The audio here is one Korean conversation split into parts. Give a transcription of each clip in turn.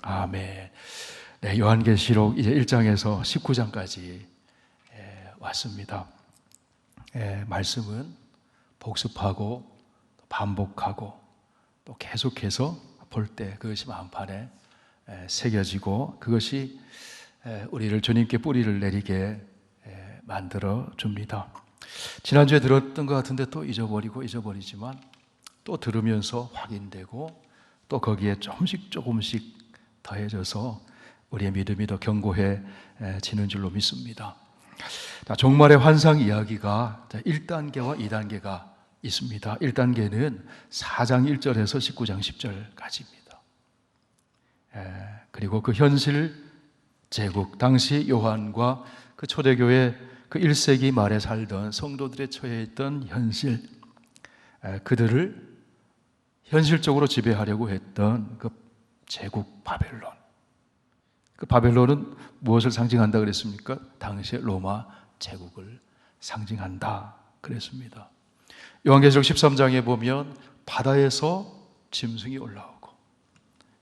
아멘. 네, 요한계시록 이제 1장에서 19장까지 왔습니다. 말씀은 복습하고 반복하고 또 계속해서 볼 때 그것이 마음판에 새겨지고 그것이 우리를 주님께 뿌리를 내리게 만들어 줍니다. 지난주에 들었던 것 같은데 또 잊어버리지만 또 들으면서 확인되고 또 거기에 조금씩 더해져서 우리의 믿음이 더 견고해지는 줄로 믿습니다. 종말의 환상 이야기가 1단계와 2단계가 있습니다. 1단계는 4장 1절에서 19장 10절까지입니다. 그리고 그 현실 제국, 당시 요한과 그 초대교회 그 1세기 말에 살던 성도들에 처해 있던 현실, 그들을 현실적으로 지배하려고 했던 그 제국 바벨론. 그 바벨론은 무엇을 상징한다 그랬습니까? 당시의 로마 제국을 상징한다 그랬습니다. 요한계시록 13장에 보면 바다에서 짐승이 올라오고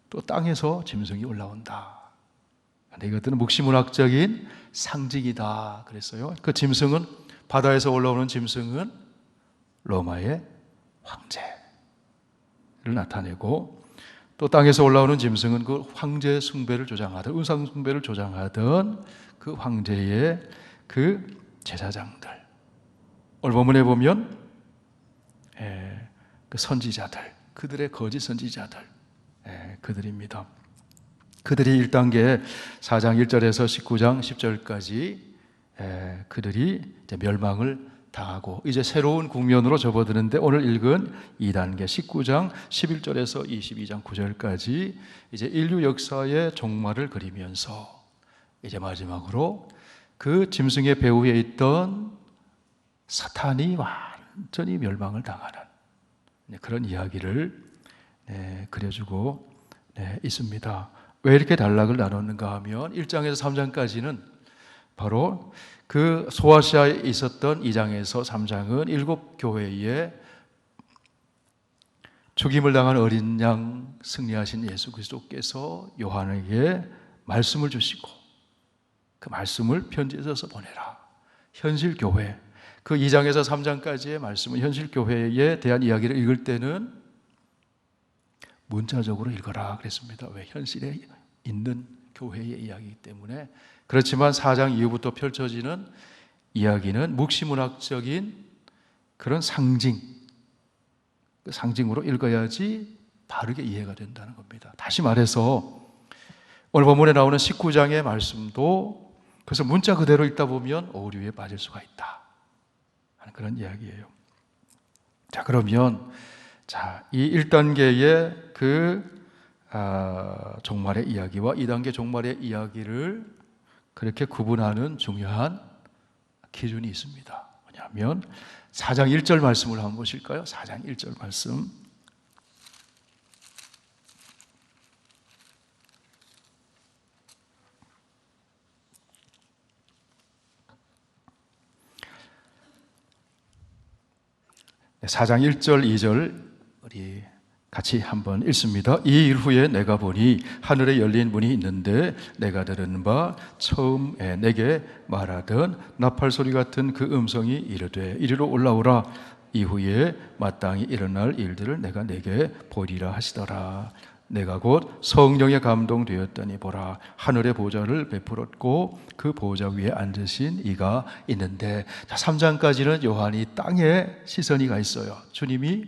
또 땅에서 짐승이 올라온다. 그런데 이것들은 묵시문학적인 상징이다 그랬어요. 그 짐승은, 바다에서 올라오는 짐승은 로마의 황제를 나타내고 또 땅에서 올라오는 짐승은 그 황제 숭배를 조장하던, 우상 숭배를 조장하던 그 황제의 그 제사장들. 오늘 본문에 보면 그 선지자들, 그들의 거짓 선지자들, 그들입니다. 그들이 1단계 4장 1절에서 19장 10절까지 그들이 이제 멸망을 당하고 이제 새로운 국면으로 접어드는데, 오늘 읽은 2단계 19장 11절에서 22장 9절까지 이제 인류 역사의 종말을 그리면서 이제 마지막으로 그 짐승의 배후에 있던 사탄이 완전히 멸망을 당하는 그런 이야기를 그려주고 있습니다. 왜 이렇게 단락을 나눴는가 하면 1장에서 3장까지는 바로 그 소아시아에 있었던 2장에서 3장은 7교회에 죽임을 당한 어린 양 승리하신 예수 그리스도께서 요한에게 말씀을 주시고 그 말씀을 편지에 써서 보내라. 현실 교회, 그 2장에서 3장까지의 말씀은 현실 교회에 대한 이야기를 읽을 때는 문자적으로 읽어라 그랬습니다. 왜? 현실에 있는 교회의 이야기이기 때문에. 그렇지만 4장 이후부터 펼쳐지는 이야기는 묵시문학적인 그런 상징으로 읽어야지 바르게 이해가 된다는 겁니다. 다시 말해서 오늘 본문에 나오는 19장의 말씀도 그래서 문자 그대로 읽다 보면 오류에 빠질 수가 있다 하는 그런 이야기예요. 자, 그러면 이 1단계의 그 종말의 이야기와 2단계 종말의 이야기를 그렇게 구분하는 중요한 기준이 있습니다. 뭐냐면 4장 1절 말씀을 한번 보실까요? 4장 1절 말씀. 네, 4장 1절 2절 우리 같이 한번 읽습니다. 이 일 후에 내가 보니 하늘에 열린 문이 있는데 내가 들은 바 처음에 내게 말하던 나팔 소리 같은 그 음성이 이르되 이리로 올라오라. 이후에 마땅히 일어날 일들을 내가 내게 보리라 하시더라. 내가 곧 성령에 감동되었더니 보라, 하늘의 보좌를 베풀었고 그 보좌 위에 앉으신 이가 있는데, 3장까지는 요한이 땅에 시선이 가 있어요. 주님이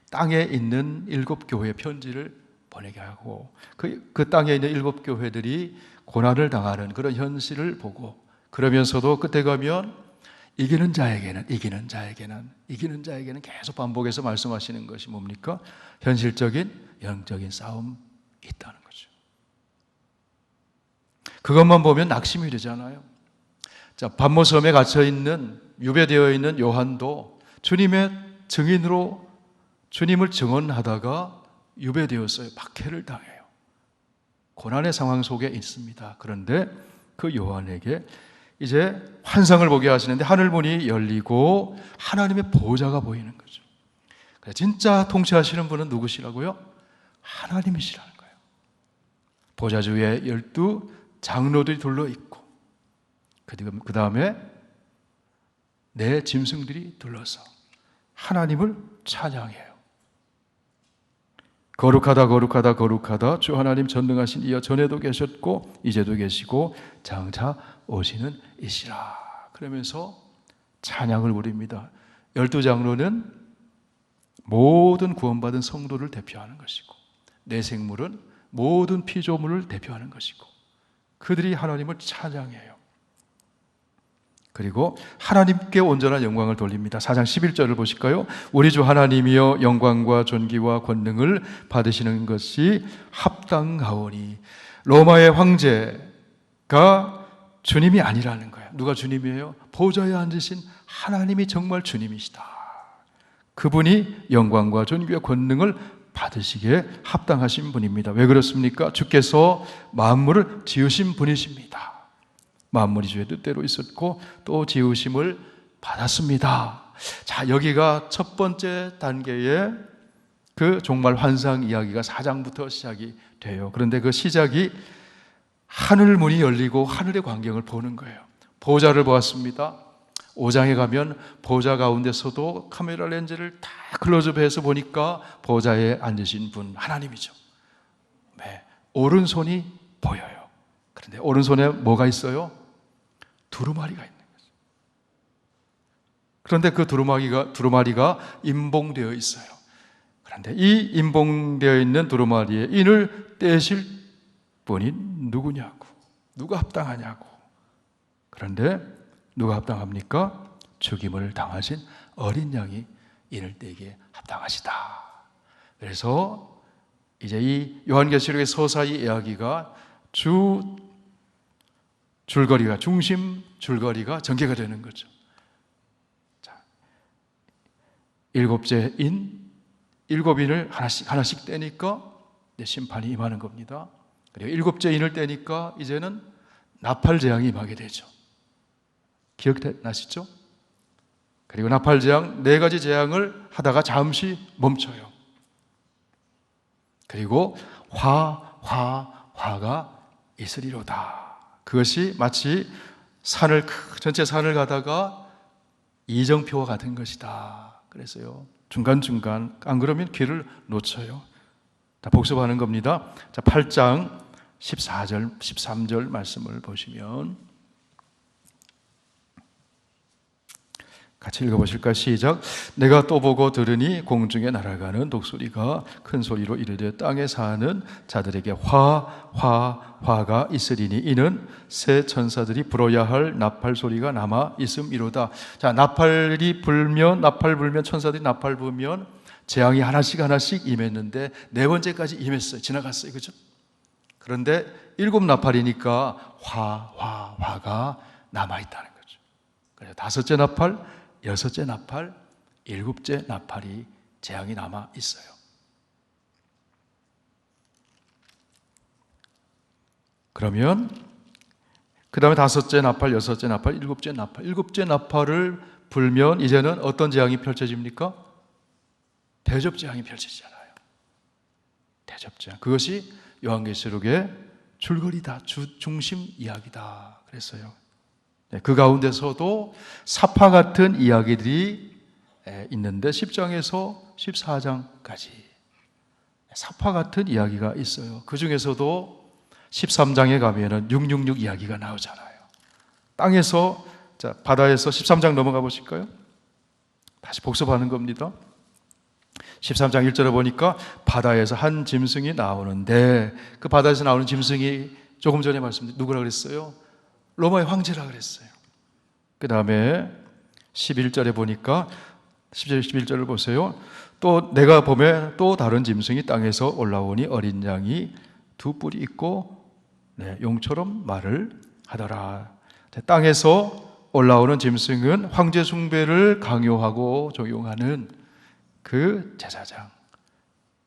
땅에 있는 7교회 편지를 보내게 하고 그 땅에 있는 7교회들이 고난을 당하는 그런 현실을 보고, 그러면서도 끝에 가면 이기는 자에게는 계속 반복해서 말씀하시는 것이 뭡니까? 현실적인 영적인 싸움이 있다는 거죠. 그것만 보면 낙심이 되잖아요. 자, pat모섬에 갇혀 있는, 유배되어 있는 요한도 주님의 증인으로 주님을 증언하다가 유배되었어요. 박해를 당해요. 고난의 상황 속에 있습니다. 그런데 그 요한에게 이제 환상을 보게 하시는데 하늘문이 열리고 하나님의 보좌가 보이는 거죠. 진짜 통치하시는 분은 누구시라고요? 하나님이시라는 거예요. 보좌 주위에 12 장로들이 둘러 있고, 그 다음에 네 짐승들이 둘러서 하나님을 찬양해요. 거룩하다 거룩하다 거룩하다 주 하나님 전능하신 이여, 전에도 계셨고 이제도 계시고 장차 오시는 이시라. 그러면서 찬양을 부릅니다. 12장로는 모든 구원받은 성도를 대표하는 것이고, 내 생물은 모든 피조물을 대표하는 것이고, 그들이 하나님을 찬양해요. 그리고 하나님께 온전한 영광을 돌립니다. 4장 11절을 보실까요? 우리 주 하나님이여 영광과 존귀와 권능을 받으시는 것이 합당하오니. 로마의 황제가 주님이 아니라는 거예요. 누가 주님이에요? 보좌에 앉으신 하나님이 정말 주님이시다. 그분이 영광과 존귀와 권능을 받으시기에 합당하신 분입니다. 왜 그렇습니까? 주께서 만물을 지으신 분이십니다. 만물이 주의 뜻대로 있었고 또 지으심을 받았습니다. 자, 여기가 첫 번째 단계의 그 종말 환상 이야기가 4장부터 시작이 돼요. 그런데 그 시작이 하늘 문이 열리고 하늘의 광경을 보는 거예요. 보좌를 보았습니다. 5장에 가면 보좌 가운데서도 카메라 렌즈를 다 클로즈업해서 보니까 보좌에 앉으신 분 하나님이죠. 네, 오른손이 보여요. 그런데 오른손에 뭐가 있어요? 두루마리가 있는 거죠. 그런데 그 두루마리가 임봉되어 있어요. 그런데 이 임봉되어 있는 두루마리에 인을 떼실 분이 누구냐고, 누가 합당하냐고. 그런데 누가 합당합니까? 죽임을 당하신 어린 양이 인을 떼기에 합당하시다. 그래서 이제 이 요한계시록의 서사의 이야기가 중심 줄거리가 전개가 되는 거죠. 자, 일곱째 인, 7인을 하나씩 떼니까 이제 심판이 임하는 겁니다. 그리고 7째 인을 떼니까 이제는 나팔 재앙이 임하게 되죠. 기억나시죠? 그리고 나팔 재앙, 4가지 재앙을 하다가 잠시 멈춰요. 그리고 화가 있으리로다. 그것이 마치 전체 산을 가다가 이정표와 같은 것이다. 그래서요, 중간중간 안 그러면 길을 놓쳐요. 자, 복습하는 겁니다. 자, 8장 14절, 13절 말씀을 보시면 같이 읽어보실까요? 시작. 내가 또 보고 들으니 공중에 날아가는 독수리가 큰 소리로 이르되 땅에 사는 자들에게 화가 있으리니 이는 새 천사들이 불어야 할 나팔 소리가 남아 있음이로다. 자, 나팔 불면 천사들이 나팔 불면 재앙이 하나씩 임했는데 4번째까지 임했어요. 지나갔어요. 그죠? 그런데 7 나팔이니까 화가 남아있다는 거죠. 그래서 5째 나팔, 6째 나팔, 7째 나팔이 재앙이 남아 있어요. 그러면 그 다음에 5째 나팔, 6째 나팔, 7째 나팔. 7째 나팔을 불면 이제는 어떤 재앙이 펼쳐집니까? 대접 재앙이 펼쳐지잖아요. 대접 재앙. 그것이 요한계시록의 줄거리다, 중심 이야기다 그랬어요. 그 가운데서도 사파 같은 이야기들이 있는데 10장에서 14장까지 사파 같은 이야기가 있어요. 그 중에서도 13장에 가면은 666 이야기가 나오잖아요. 땅에서, 자, 바다에서 13장 넘어가 보실까요? 다시 복습하는 겁니다. 13장 1절에 보니까 바다에서 한 짐승이 나오는데 그 바다에서 나오는 짐승이 조금 전에 말씀드린 누구라 그랬어요? 로마의 황제라 그랬어요. 그 다음에 11절에 보니까 11절을 보세요. 또 내가 보매 또 다른 짐승이 땅에서 올라오니 어린 양이 2 뿔이 있고 용처럼 말을 하더라. 땅에서 올라오는 짐승은 황제 숭배를 강요하고 적용하는 그 제사장,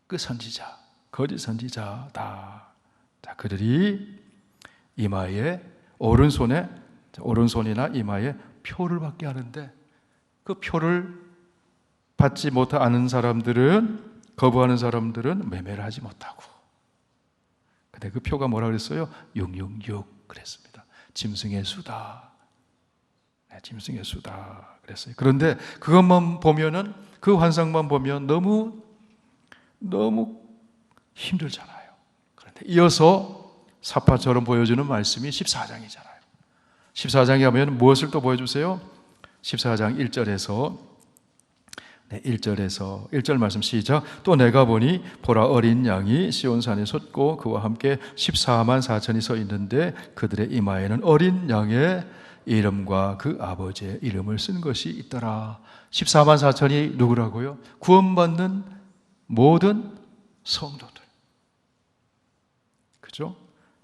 그 선지자, 거짓 선지자다. 자, 그들이 이마에 오른손이나 이마에 표를 받게 하는데 그 표를 받지 못하는 사람들은, 거부하는 사람들은 매매를 하지 못하고 근데 그 표가 뭐라 그랬어요? 666 그랬습니다. 짐승의 수다. 네, 짐승의 수다 그랬어요. 그런데 그것만 보면은, 그 환상만 보면 너무 힘들잖아요. 그런데 이어서 사파처럼 보여주는 말씀이 14장이잖아요. 14장에 가면 무엇을 또 보여주세요? 14장 1절에서 1절 말씀 시작. 또 내가 보니 보라, 어린 양이 시온산에 섰고 그와 함께 14만 4천이 서 있는데 그들의 이마에는 어린 양의 이름과 그 아버지의 이름을 쓴 것이 있더라. 14만 4천이 누구라고요? 구원받는 모든 성도들. 그죠?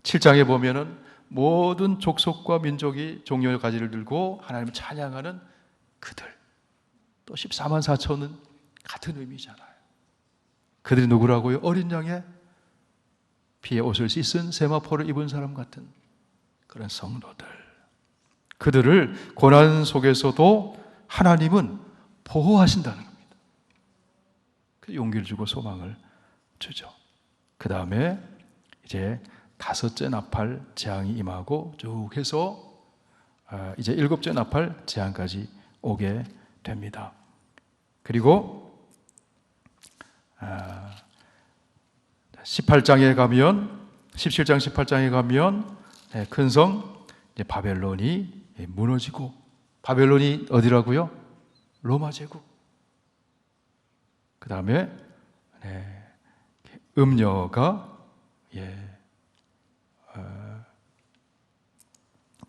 7장에 보면은 모든 족속과 민족이 종려의 가지를 들고 하나님을 찬양하는 그들. 또 14만 4천은 같은 의미잖아요. 그들이 누구라고요? 어린 양의 피의 옷을 씻은 세마포를 입은 사람 같은 그런 성도들. 그들을 고난 속에서도 하나님은 보호하신다는 겁니다. 그 용기를 주고 소망을 주죠. 그 다음에 이제 다섯째 나팔 재앙이 임하고 쭉 해서 이제 일곱째 나팔 재앙까지 오게 됩니다. 그리고 18장에 가면, 17장 18장에 가면 큰 성 바벨론이 무너지고, 바벨론이 어디라고요? 로마 제국. 그 다음에 음녀가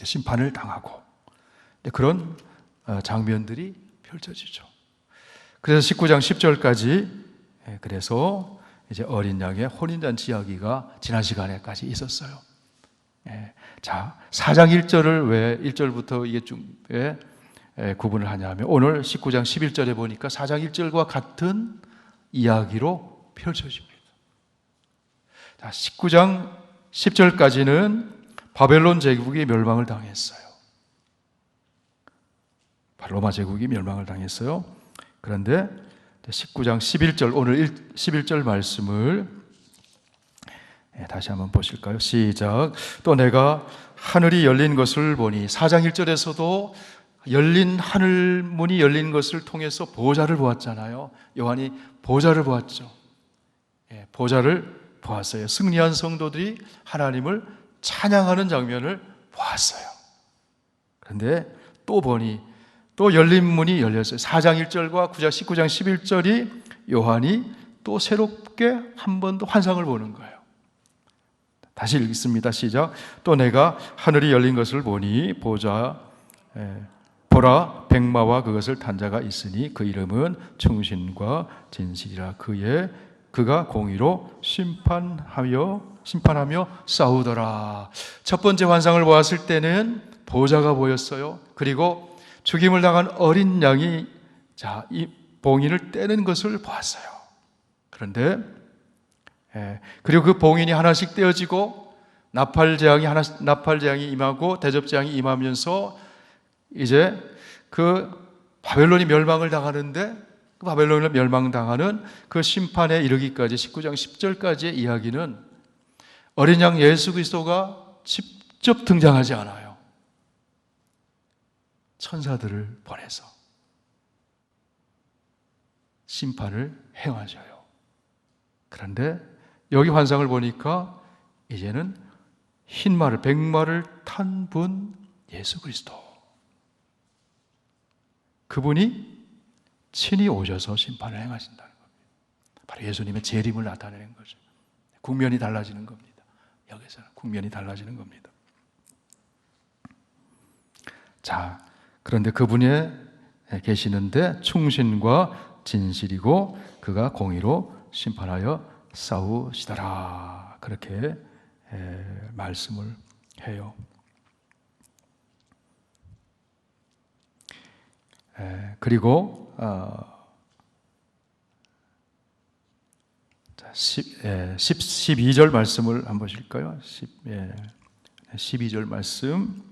심판을 당하고, 그런 장면들이 펼쳐지죠. 그래서 19장 10절까지 그래서 이제 어린 양의 혼인잔치 이야기가 지난 시간에까지 있었어요. 자, 4장 1절을 왜 1절부터 이게 왜 구분을 하냐면, 오늘 19장 11절에 보니까 4장 1절과 같은 이야기로 펼쳐집니다. 자, 19장 10절까지는 바벨론 제국이 멸망을 당했어요. 로마 제국이 멸망을 당했어요. 그런데 19장 11절, 오늘 11절 말씀을 다시 한번 보실까요? 시작. 또 내가 하늘이 열린 것을 보니, 4장 1절에서도 열린 하늘 문이 열린 것을 통해서 보좌를 보았잖아요. 요한이 보좌를 보았죠. 보좌를 보았어요. 승리한 성도들이 하나님을 찬양하는 장면을 보았어요. 그런데 또 보니 또 열린 문이 열렸어요. 4장 1절과 19장 11절이 요한이 또 새롭게 한 번 더 환상을 보는 거예요. 다시 읽습니다. 시작. 또 내가 하늘이 열린 것을 보니 보라, 백마와 그것을 탄 자가 있으니 그 이름은 충신과 진실이라. 그가 공의로 심판하며 싸우더라. 첫 번째 환상을 보았을 때는 보좌가 보였어요. 그리고 죽임을 당한 어린 양이 이 봉인을 떼는 것을 보았어요. 그런데 그리고 그 봉인이 하나씩 떼어지고 나팔 재앙이 임하고 대접 재앙이 임하면서 이제 그 바벨론이 멸망을 당하는데, 그 바벨론을 멸망당하는 그 심판에 이르기까지 19장 10절까지의 이야기는 어린 양 예수 그리스도가 직접 등장하지 않아요. 천사들을 보내서 심판을 행하셔요. 그런데 여기 환상을 보니까 이제는 흰 말을, 백마를 탄 분 예수 그리스도, 그분이 친히 오셔서 심판을 행하신다는 겁니다. 바로 예수님의 재림을 나타내는 거죠. 국면이 달라지는 겁니다. 여기서는 국면이 달라지는 겁니다. 자, 그런데 그분이 계시는데 충신과 진실이고 그가 공의로 심판하여 싸우시더라. 그렇게 말씀을 해요. 12절 말씀을 한번 보실까요? 12절 말씀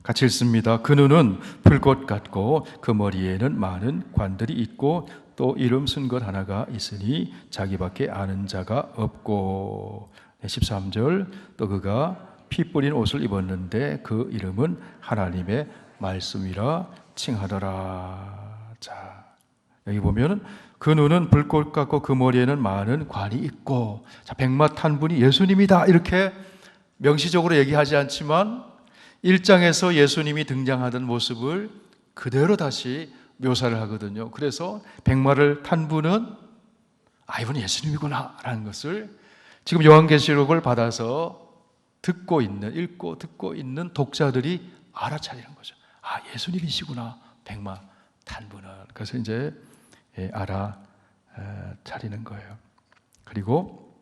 같이 읽습니다. 그 눈은 불꽃 같고 그 머리에는 많은 관들이 있고 또 이름 쓴 것 하나가 있으니 자기밖에 아는 자가 없고. 13절 또 그가 피 뿌린 옷을 입었는데 그 이름은 하나님의 말씀이라 칭하더라. 자, 여기 보면은 그 눈은 불꽃 같고 그 머리에는 많은 관이 있고, 자, 백마탄 분이 예수님이다 이렇게 명시적으로 얘기하지 않지만 1장에서 예수님이 등장하던 모습을 그대로 다시 묘사를 하거든요. 그래서 백마를 탄 분은 이분은 예수님이구나 라는 것을 지금 요한계시록을 받아서 읽고 듣고 있는 독자들이 알아차리는 거죠. 예수님이시구나, 백마 탄 분은. 그래서 이제 알아차리는 거예요. 그리고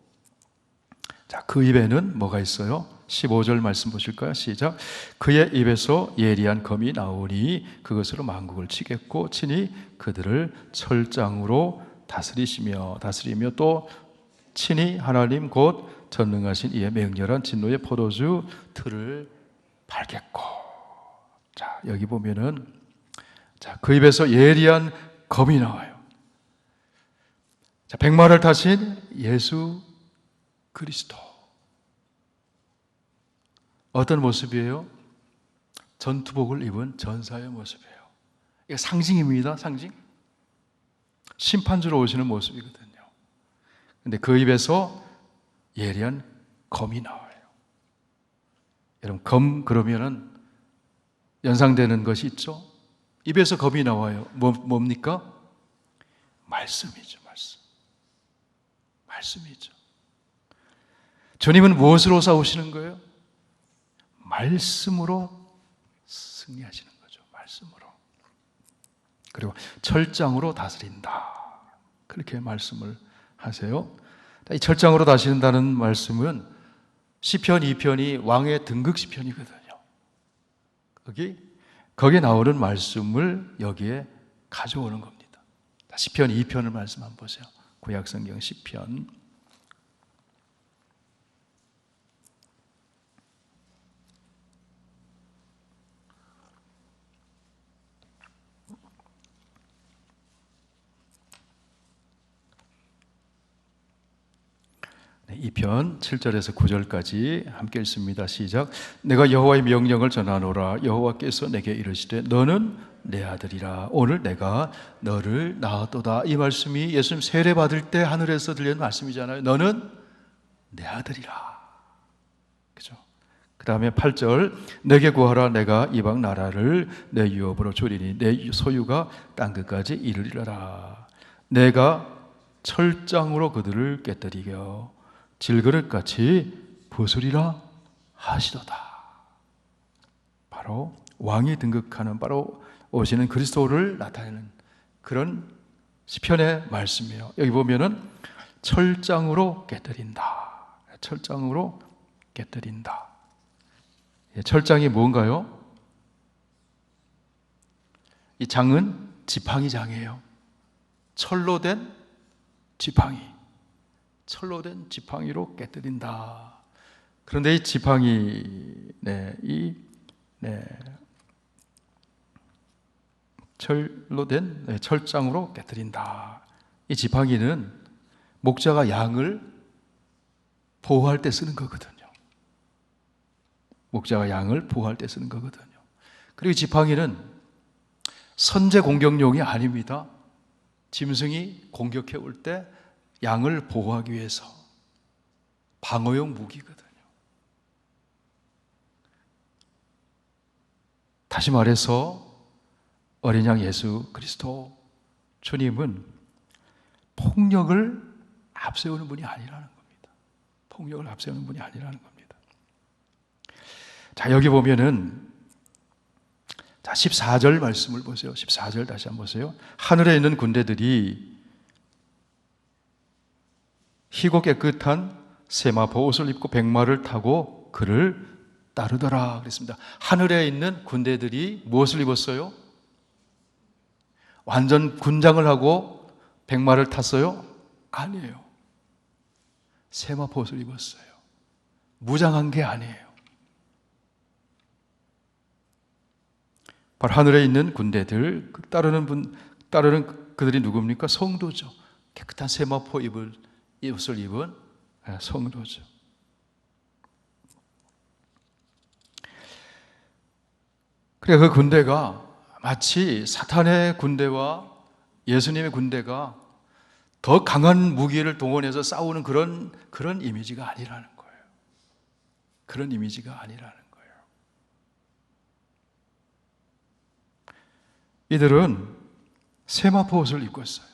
자, 그 입에는 뭐가 있어요? 15절 말씀 보실까요? 시작. 그의 입에서 예리한 검이 나오니 그것으로 만국을 치겠고 친히 그들을 철장으로 다스리며 또 친히 하나님 곧 전능하신 이의 맹렬한 진노의 포도주 틀을 팔겠고. 자, 여기 보면은 자, 그 입에서 예리한 검이 나와요. 자, 백마를 타신 예수 그리스도. 어떤 모습이에요? 전투복을 입은 전사의 모습이에요. 이게 상징입니다. 상징. 심판주로 오시는 모습이거든요. 근데 그 입에서 예리한 검이 나와요. 여러분, 검 그러면은 연상되는 것이 있죠? 입에서 검이 나와요. 뭡니까? 말씀이죠, 말씀. 말씀이죠. 주님은 무엇으로 싸우시는 거예요? 말씀으로 승리하시는 거죠. 말씀으로. 그리고 철장으로 다스린다. 그렇게 말씀을 하세요. 이 철장으로 다스린다는 말씀은 시편 2편이 왕의 등극 시편이거든요. 거기에 나오는 말씀을 여기에 가져오는 겁니다. 시편 2편을 말씀 한번 보세요. 구약성경 시편. 네, 2편 7절에서 9절까지 함께 읽습니다. 시작. 내가 여호와의 명령을 전하노라. 여호와께서 내게 이르시되 너는 내 아들이라. 오늘 내가 너를 낳았도다. 이 말씀이 예수님 세례 받을 때 하늘에서 들리는 말씀이잖아요. 너는 내 아들이라. 그죠? 그 다음에 8절. 내게 구하라. 내가 이방 나라를 내 유업으로 주리니 내 소유가 땅끝까지 이르리라. 내가 철장으로 그들을 깨뜨리며 질그릇같이 부수리라 하시도다. 바로 왕이 등극하는, 바로 오시는 그리스도를 나타내는 그런 시편의 말씀이에요. 여기 보면은 철장으로 깨뜨린다. 철장으로 깨뜨린다. 철장이 뭔가요? 이 장은 지팡이 장이에요. 철로 된 지팡이. 철로 된 지팡이로 깨뜨린다. 그런데 이 지팡이, 철로 된 철장으로 깨뜨린다. 이 지팡이는 목자가 양을 보호할 때 쓰는 거거든요. 목자가 양을 보호할 때 쓰는 거거든요. 그리고 지팡이는 선제 공격용이 아닙니다. 짐승이 공격해 올 때 양을 보호하기 위해서 방어용 무기거든요. 다시 말해서 어린 양 예수 그리스도 주님은 폭력을 앞세우는 분이 아니라는 겁니다. 폭력을 앞세우는 분이 아니라는 겁니다. 자, 여기 보면은 자, 14절 말씀을 보세요. 14절 다시 한번 보세요. 하늘에 있는 군대들이 희고 깨끗한 세마포 옷을 입고 백마를 타고 그를 따르더라 그랬습니다. 하늘에 있는 군대들이 무엇을 입었어요? 완전 군장을 하고 백마를 탔어요? 아니에요. 세마포 옷을 입었어요. 무장한 게 아니에요. 바로 하늘에 있는 군대들, 따르는 그들이 누굽니까? 성도죠. 깨끗한 세마포 옷을 입은 성도죠. 그래 그 군대가 마치 사탄의 군대와 예수님의 군대가 더 강한 무기를 동원해서 싸우는 그런 이미지가 아니라는 거예요. 그런 이미지가 아니라는 거예요. 이들은 세마포 옷을 입고 있어요.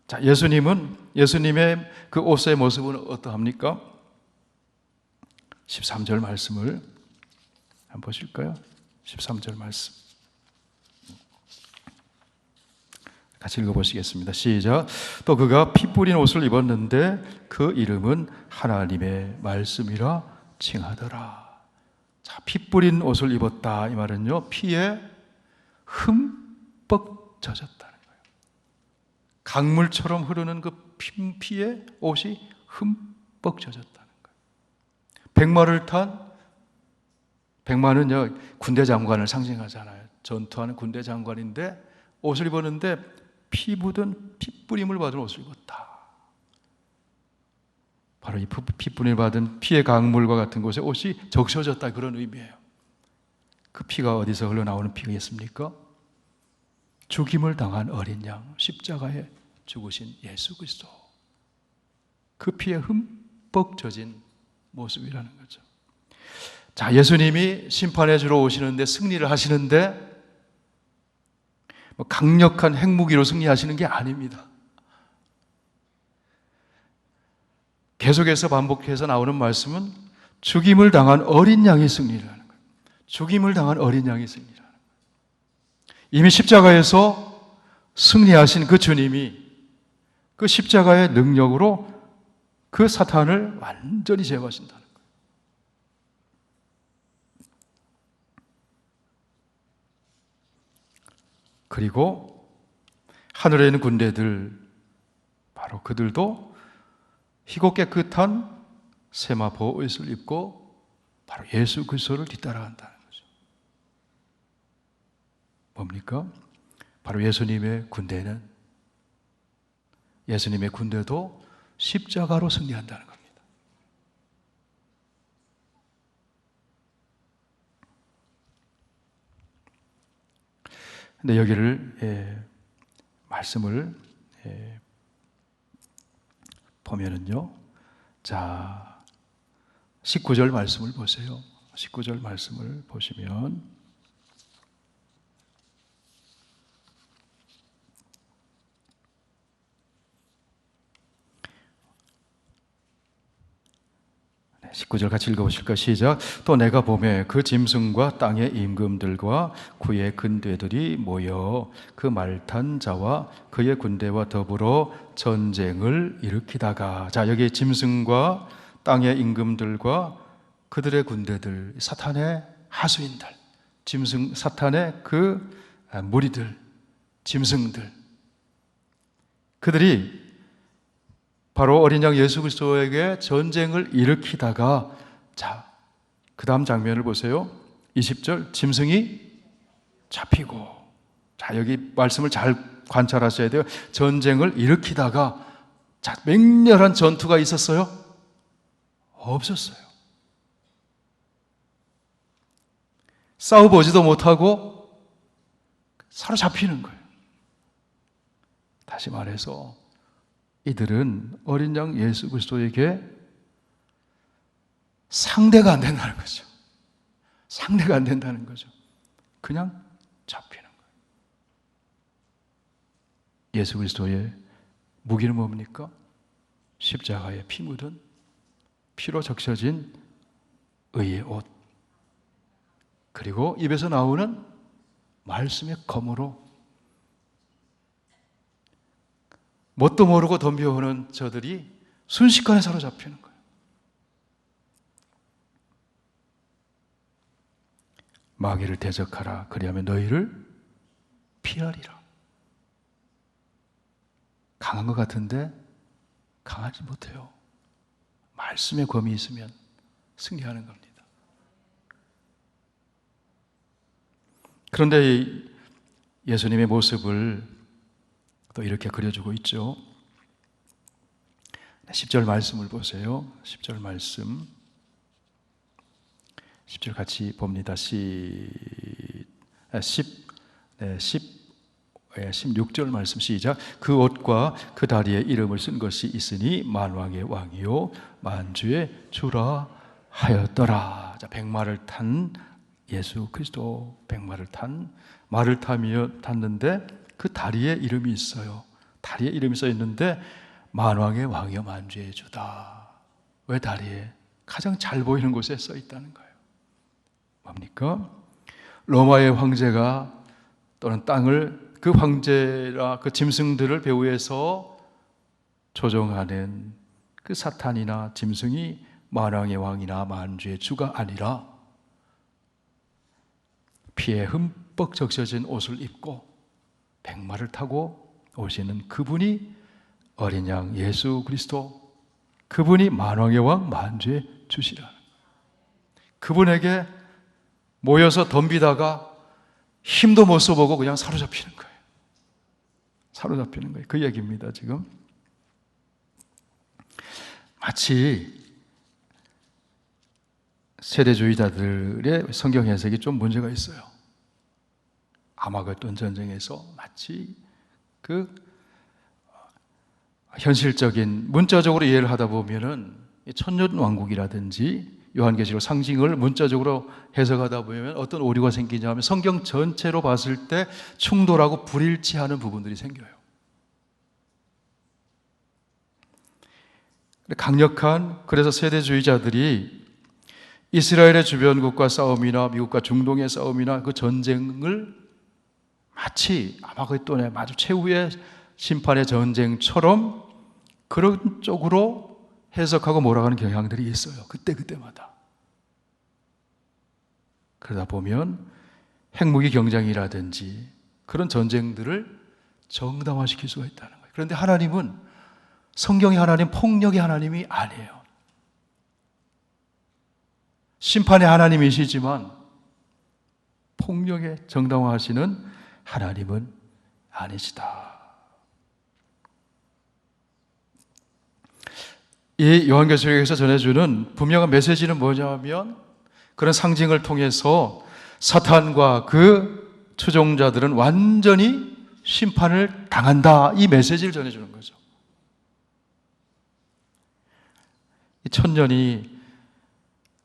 자, 예수님의 그 옷의 모습은 어떠합니까? 13절 말씀을 한번 보실까요? 13절 말씀 같이 읽어보시겠습니다. 시작. 또 그가 피 뿌린 옷을 입었는데 그 이름은 하나님의 말씀이라 칭하더라. 자, 피 뿌린 옷을 입었다 이 말은요, 피에 흠뻑 젖었다는 거예요. 강물처럼 흐르는 그 피에 옷이 흠뻑 젖었다는 거예요. 백마는요 군대 장관을 상징하잖아요. 전투하는 군대 장관인데 옷을 입었는데 피 묻은 피 뿌림을 받은 옷을 입었다. 바로 이 피 뿌림을 받은 피의 강물과 같은 곳에 옷이 적셔졌다, 그런 의미예요. 그 피가 어디서 흘러나오는 피겠습니까? 죽임을 당한 어린 양, 십자가에 죽으신 예수 그리스도, 그 피에 흠뻑 젖은 모습이라는 거죠. 자, 예수님이 심판해 주러 오시는데, 승리를 하시는데 강력한 핵무기로 승리하시는 게 아닙니다. 계속해서 반복해서 나오는 말씀은 죽임을 당한 어린 양이 승리를 하는 거예요. 죽임을 당한 어린 양이 승리를 하는 거예요. 이미 십자가에서 승리하신 그 주님이 그 십자가의 능력으로 그 사탄을 완전히 제거하신다는 거예요. 그리고 하늘에 있는 군대들, 바로 그들도 희고 깨끗한 세마포 옷을 입고 바로 예수 그리스도를 뒤따라간다는 거죠. 뭡니까? 바로 예수님의 군대도 십자가로 승리한다는 겁니다. 근데 여기를 말씀을 보면은요, 자 19절 말씀을 보세요. 19절 말씀을 보시면 네, 19절 같이 읽어보실까요? 시작. 또 내가 보매 그 짐승과 땅의 임금들과 그의 군대들이 모여 그 말탄 자와 그의 군대와 더불어 전쟁을 일으키다가, 자 여기 짐승과 땅의 임금들과 그들의 군대들, 사탄의 하수인들, 짐승, 사탄의 그 무리들, 짐승들, 그들이 바로 어린 양 예수 그리스도에게 전쟁을 일으키다가, 자, 그 다음 장면을 보세요. 20절, 짐승이 잡히고, 자, 여기 말씀을 잘 관찰하셔야 돼요. 전쟁을 일으키다가, 자, 맹렬한 전투가 있었어요? 없었어요. 싸워보지도 못하고 사로잡히는 거예요. 다시 말해서 이들은 어린 양 예수 그리스도에게 상대가 안 된다는 거죠. 상대가 안 된다는 거죠. 그냥 잡히는 거예요. 예수 그리스도의 무기는 뭡니까? 십자가에 피 묻은, 피로 적셔진 의의 옷, 그리고 입에서 나오는 말씀의 검으로 뭣도 모르고 덤벼오는 저들이 순식간에 사로잡히는 거예요. 마귀를 대적하라, 그리하면 너희를 피하리라. 강한 것 같은데 강하지 못해요. 말씀의 검이 있으면 승리하는 겁니다. 그런데 예수님의 모습을 또 이렇게 그려주고 있죠. 10절 말씀을 보세요. 10절 말씀. 10절 같이 봅니다. 16절 말씀 시작. 그 옷과 그 다리에 이름을 쓴 것이 있으니 만왕의 왕이요 만주의 주라 하였더라. 자, 백마를 탄 예수 그리스도, 백마를 탄, 말을 탔는데 그 다리에 이름이 있어요. 다리에 이름이 써 있는데 만왕의 왕이요 만주의 주다. 왜 다리에? 가장 잘 보이는 곳에 써 있다는 거예요. 뭡니까? 로마의 황제가 또는 땅을, 그 황제라 그 짐승들을 배후에서 조종하는 그 사탄이나 짐승이 만왕의 왕이나 만주의 주가 아니라 피에 흠뻑 적셔진 옷을 입고 백마를 타고 오시는 그분이 어린 양 예수 그리스도, 그분이 만왕의 왕 만주의 주시라. 그분에게 모여서 덤비다가 힘도 못 써보고 그냥 사로잡히는 거예요. 사로잡히는 거예요. 그 얘기입니다. 지금 마치 세대주의자들의 성경 해석이 좀 문제가 있어요. 아마겟돈 전쟁에서 마치 그 현실적인 문자적으로 이해를 하다 보면은 천년왕국이라든지 요한계시록 상징을 문자적으로 해석하다 보면 어떤 오류가 생기냐 하면 성경 전체로 봤을 때 충돌하고 불일치하는 부분들이 생겨요. 강력한, 그래서 세대주의자들이 이스라엘의 주변국과 싸움이나 미국과 중동의 싸움이나 그 전쟁을 마치 아마겟돈의 아주 최후의 심판의 전쟁처럼 그런 쪽으로 해석하고 몰아가는 경향들이 있어요. 그때마다. 그러다 보면 핵무기 경쟁이라든지 그런 전쟁들을 정당화시킬 수가 있다는 거예요. 그런데 하나님은 성경의 하나님, 폭력의 하나님이 아니에요. 심판의 하나님이시지만 폭력에 정당화하시는 하나님은 아니시다. 이 요한계시록에서 전해주는 분명한 메시지는 뭐냐면 그런 상징을 통해서 사탄과 그 추종자들은 완전히 심판을 당한다, 이 메시지를 전해주는 거죠. 이 천년이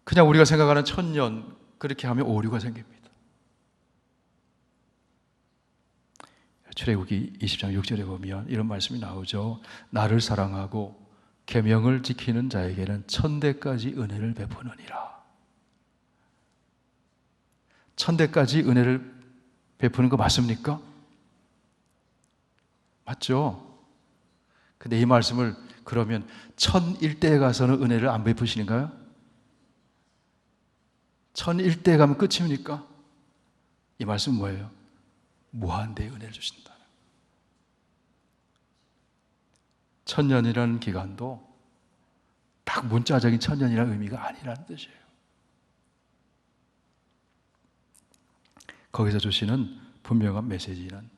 그냥 우리가 생각하는 천년, 그렇게 하면 오류가 생깁니다. 출애굽기 20장 6절에 보면 이런 말씀이 나오죠. 나를 사랑하고 계명을 지키는 자에게는 1000대까지 은혜를 베푸느니라. 1000대까지 은혜를 베푸는 거 맞습니까? 맞죠? 근데 이 말씀을 그러면 1001대에 가서는 은혜를 안 베푸시는가요? 1001대에 가면 끝입니까? 이 말씀은 뭐예요? 무한대의 은혜를 주신다. 1000년이라는 기간도 딱 문자적인 1000년이라는 의미가 아니라는 뜻이에요. 거기서 주시는 분명한 메시지는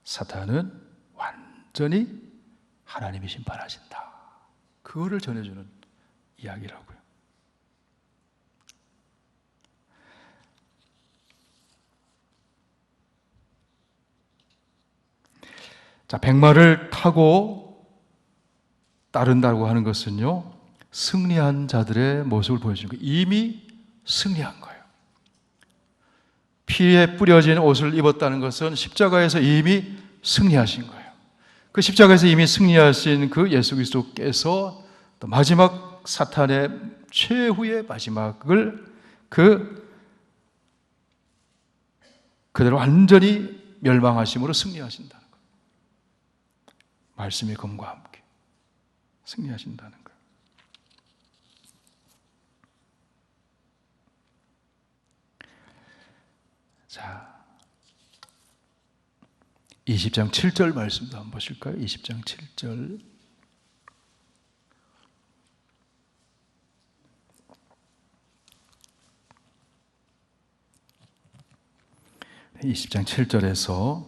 사탄은 완전히 하나님이 심판하신다. 그거를 전해주는 이야기라고요. 자, 백마를 타고 따른다고 하는 것은요, 승리한 자들의 모습을 보여주는 거예요. 이미 승리한 거예요. 피에 뿌려진 옷을 입었다는 것은 십자가에서 이미 승리하신 거예요. 그 십자가에서 이미 승리하신 그 예수 그리스도께서 또 마지막 사탄의 최후의 마지막을 그대로 완전히 멸망하심으로 승리하신다는 거예요. 말씀의 검과 함께 승리하신다는 거예요. 자, 20장 7절 말씀도 한번 보실까요? 20장 7절. (20장 7절에서)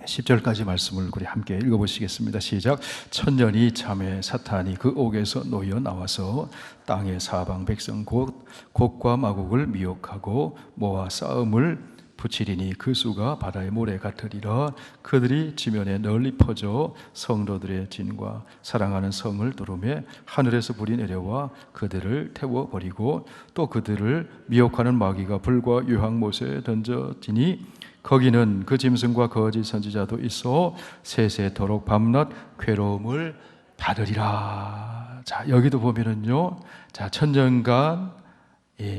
10절까지 말씀을 우리 함께 읽어보시겠습니다. 시작. 천년이 참에 사탄이 그 옥에서 놓여 나와서 땅의 사방 백성 곡과 마곡을 미혹하고 모아 싸움을 붙이리니 그 수가 바다의 모래 같으리라. 그들이 지면에 널리 퍼져 성도들의 진과 사랑하는 성을 두르매 하늘에서 불이 내려와 그들을 태워버리고 또 그들을 미혹하는 마귀가 불과 유황못에 던져지니 거기는 그 짐승과 거짓 선지자도 있어 세세토록 밤낮 괴로움을 받으리라. 자, 여기도 보면은요, 자, 천년간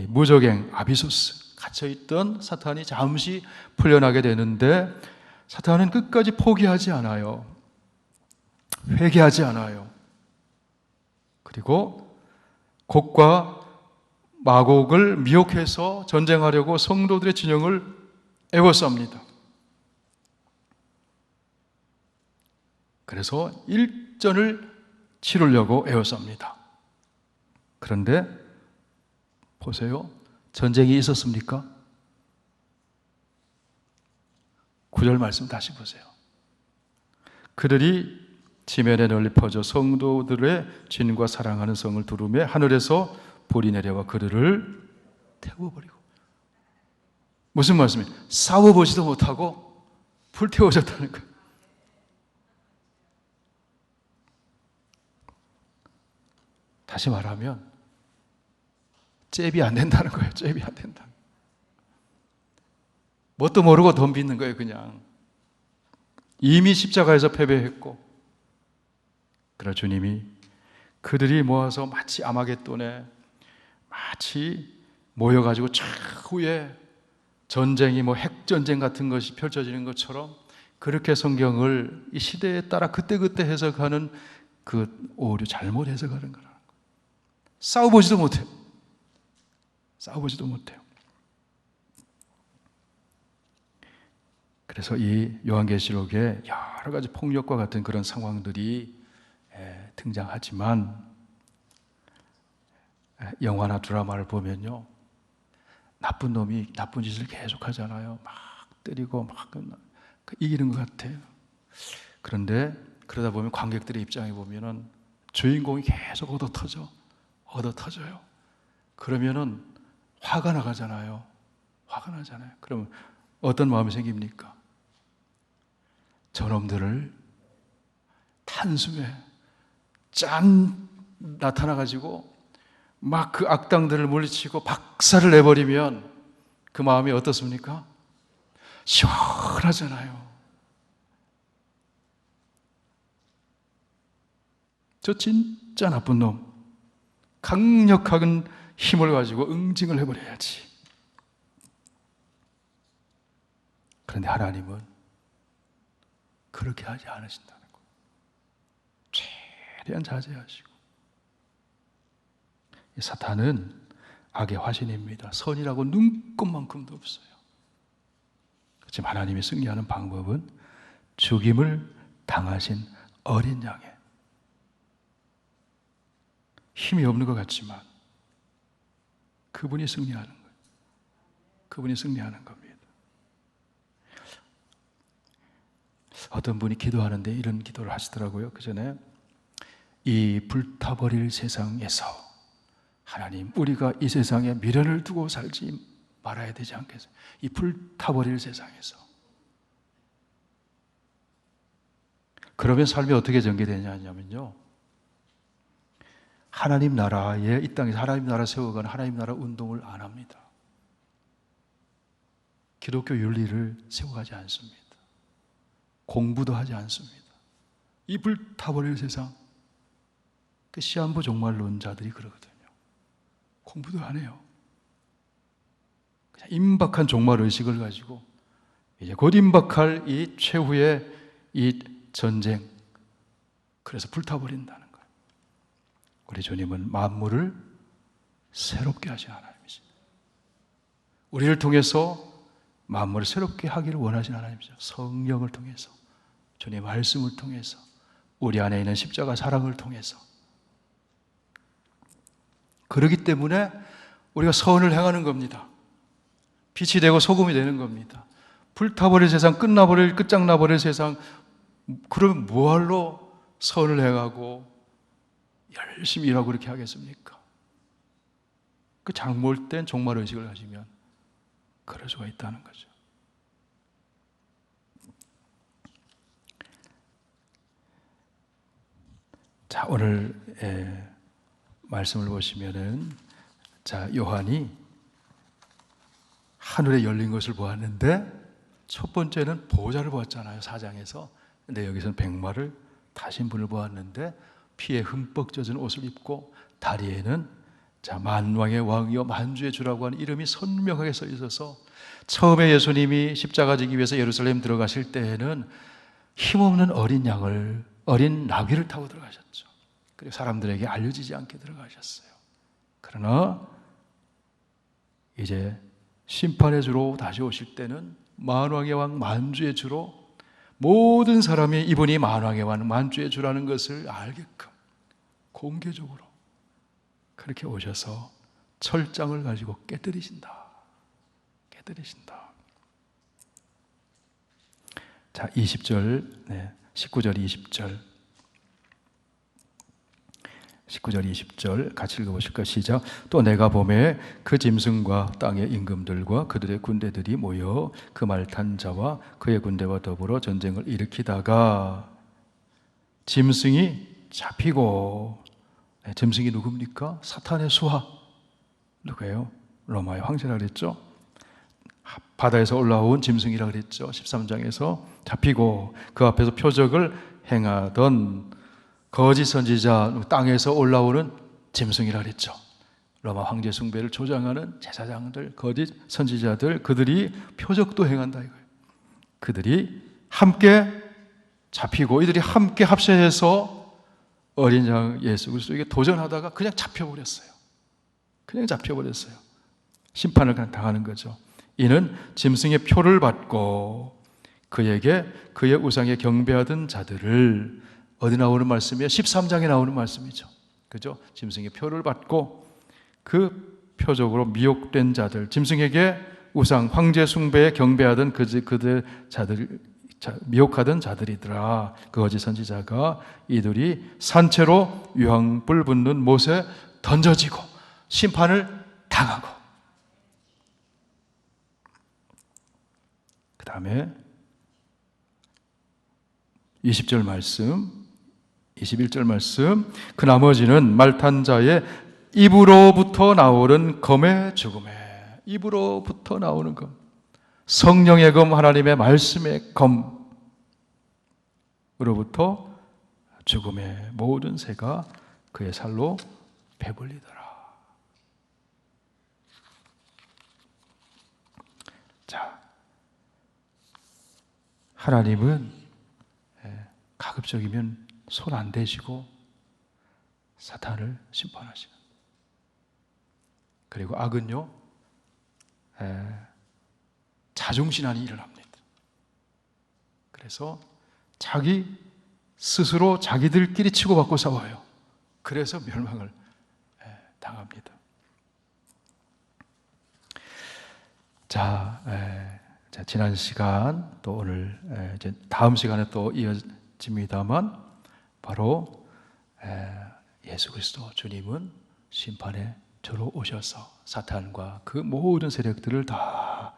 무적행 아비소스 갇혀있던 사탄이 잠시 풀려나게 되는데 사탄은 끝까지 포기하지 않아요. 회개하지 않아요. 그리고 곡과 마곡을 미혹해서 전쟁하려고 성도들의 진영을 애워쌉니다. 그래서 일전을 치르려고 애워쌉니다. 그런데 보세요. 전쟁이 있었습니까? 9절 말씀 다시 보세요. 그들이 지면에 널리 퍼져 성도들의 진과 사랑하는 성을 두르매 하늘에서 불이 내려와 그들을 태워버리고. 무슨 말씀이에요? 싸워보지도 못하고 불태워졌다는 거예요. 다시 말하면 잽이 안 된다는 거예요. 잽이 안 된다. 뭣도 모르고 덤비는 거예요. 그냥 이미 십자가에서 패배했고, 그러나 주님이 그들이 모아서 마치 아마겟돈에 마치 모여가지고 최후의 전쟁이 핵전쟁 같은 것이 펼쳐지는 것처럼 그렇게 성경을 이 시대에 따라 그때그때 해석하는 그 오류 잘못 해석하는 거라는 거예요. 싸워보지도 못해요. 싸워보지도 못해요. 그래서 이 요한계시록에 여러 가지 폭력과 같은 그런 상황들이 등장하지만 영화나 드라마를 보면요, 나쁜 놈이 나쁜 짓을 계속 하잖아요. 막 때리고 막 이기는 것 같아요. 그런데 그러다 보면 관객들의 입장에 보면은 주인공이 계속 얻어터져요. 그러면은 화가 나가잖아요. 화가 나잖아요. 그러면 어떤 마음이 생깁니까? 저놈들을 단숨에 짠 나타나가지고 막 그 악당들을 물리치고 박살을 내버리면 그 마음이 어떻습니까? 시원하잖아요. 저 진짜 나쁜 놈, 강력한 힘을 가지고 응징을 해버려야지. 그런데 하나님은 그렇게 하지 않으신다는 거예요. 최대한 자제하시고. 사탄은 악의 화신입니다. 선이라고 눈꼽만큼도 없어요. 그렇지만 하나님이 승리하는 방법은 죽임을 당하신 어린 양의, 힘이 없는 것 같지만 그분이 승리하는 거예요. 그분이 승리하는 겁니다. 어떤 분이 기도하는데 이런 기도를 하시더라고요. 그 전에 이 불타버릴 세상에서 하나님, 우리가 이 세상에 미련을 두고 살지 말아야 되지 않겠어요? 이 불타버릴 세상에서. 그러면 삶이 어떻게 전개되냐면요, 하나님 나라에, 이 땅에서 하나님 나라 세워가는 하나님 나라 운동을 안 합니다. 기독교 윤리를 세워가지 않습니다. 공부도 하지 않습니다. 이 불타버릴 세상, 그 시한부 종말론자들이 그러거든요. 공부도 안 해요. 그냥 임박한 종말의식을 가지고 이제 곧 임박할 이 최후의 이 전쟁, 그래서 불타버린다는 거예요. 우리 주님은 만물을 새롭게 하신 하나님이십니다. 우리를 통해서 만물을 새롭게 하기를 원하시는 하나님이죠. 성령을 통해서, 주님의 말씀을 통해서, 우리 안에 있는 십자가 사랑을 통해서. 그렇기 때문에 우리가 선을 행하는 겁니다. 빛이 되고 소금이 되는 겁니다. 불타버릴 세상, 끝장나버릴 세상, 그럼 뭐할로 선을 해가고 열심히 일하고 그렇게 하겠습니까? 그 장몰된 종말의식을 가지면 그럴 수가 있다는 거죠. 자, 오늘 말씀을 보시면은, 자, 요한이 하늘에 열린 것을 보았는데, 첫 번째는 보호자를 보았잖아요, 4장에서. 근데 여기서는 백마를 타신 분을 보았는데, 피에 흠뻑 젖은 옷을 입고 다리에는 자, 만왕의 왕이요 만주의 주라고 하는 이름이 선명하게 써 있어서, 처음에 예수님이 십자가 지기 위해서 예루살렘 들어가실 때에는 힘없는 어린 나귀를 타고 들어가셨죠. 그리고 사람들에게 알려지지 않게 들어가셨어요. 그러나 이제 심판의 주로 다시 오실 때는 만왕의 왕 만주의 주로 모든 사람이 이분이 만왕의 왕 만주의 주라는 것을 알게끔 공개적으로 그렇게 오셔서 철장을 가지고 깨뜨리신다. 자, 20절, 19절, 20절 같이 읽어보실까요? 시작. 또 내가 보매 그 짐승과 땅의 임금들과 그들의 군대들이 모여 그 말 탄 자와 그의 군대와 더불어 전쟁을 일으키다가 짐승이 잡히고, 짐승이 누굽니까? 사탄의 수하. 누구예요? 로마의 황제라 그랬죠. 바다에서 올라온 짐승이라 그랬죠. 13장에서 잡히고 그 앞에서 표적을 행하던 거짓 선지자, 땅에서 올라오는 짐승이라 그랬죠. 로마 황제 숭배를 조장하는 제사장들, 거짓 선지자들, 그들이 표적도 행한다 이거예요. 그들이 함께 잡히고 이들이 함께 합세해서 어린 양 예수 그리스도에게 도전하다가 그냥 잡혀버렸어요. 심판을 그냥 당하는 거죠. 이는 짐승의 표를 받고 그에게 그의 우상에 경배하던 자들을, 어디 나오는 말씀이에요? 13장에 나오는 말씀이죠. 그죠? 짐승의 표를 받고 그 표적으로 미혹된 자들, 짐승에게 우상, 황제 숭배에 경배하던 그들 자들, 미혹하던 자들이더라. 그 거짓 선지자가 이들이 산채로 유황불 붙는 못에 던져지고 심판을 당하고, 그 다음에 20절 말씀, 21절 말씀. 그 나머지는 말탄 자의 입으로부터 나오는 검의 죽음에, 입으로부터 나오는 검, 성령의 검, 하나님의 말씀의 검으로부터 죽음의 모든 새가 그의 살로 배불리더라. 자, 하나님은 가급적이면 손 안 대시고 사탄을 심판하시는, 그리고 악은요 자중신안이 일어납니다. 그래서 자기 스스로 자기들끼리 치고받고 싸워요. 그래서 멸망을 당합니다. 자, 지난 시간 또 오늘 이제 다음 시간에 또 이어집니다만, 바로 예수 그리스도 주님은 심판에 저로 오셔서 사탄과 그 모든 세력들을 다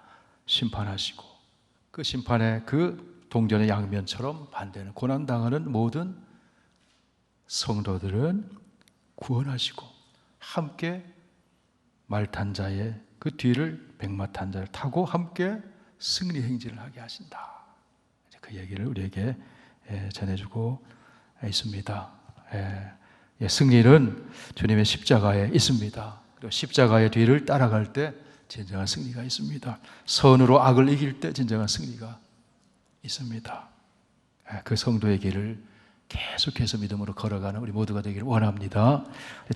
심판하시고, 그 심판의 그 동전의 양면처럼 반대는 고난당하는 모든 성도들은 구원하시고 함께 말탄 자의 그 뒤를 백마탄 자를 타고 함께 승리 행진을 하게 하신다. 그 얘기를 우리에게 전해주고 있습니다. 승리는 주님의 십자가에 있습니다. 그리고 십자가의 뒤를 따라갈 때 진정한 승리가 있습니다. 선으로 악을 이길 때 진정한 승리가 있습니다. 그 성도의 길을 계속해서 믿음으로 걸어가는 우리 모두가 되기를 원합니다.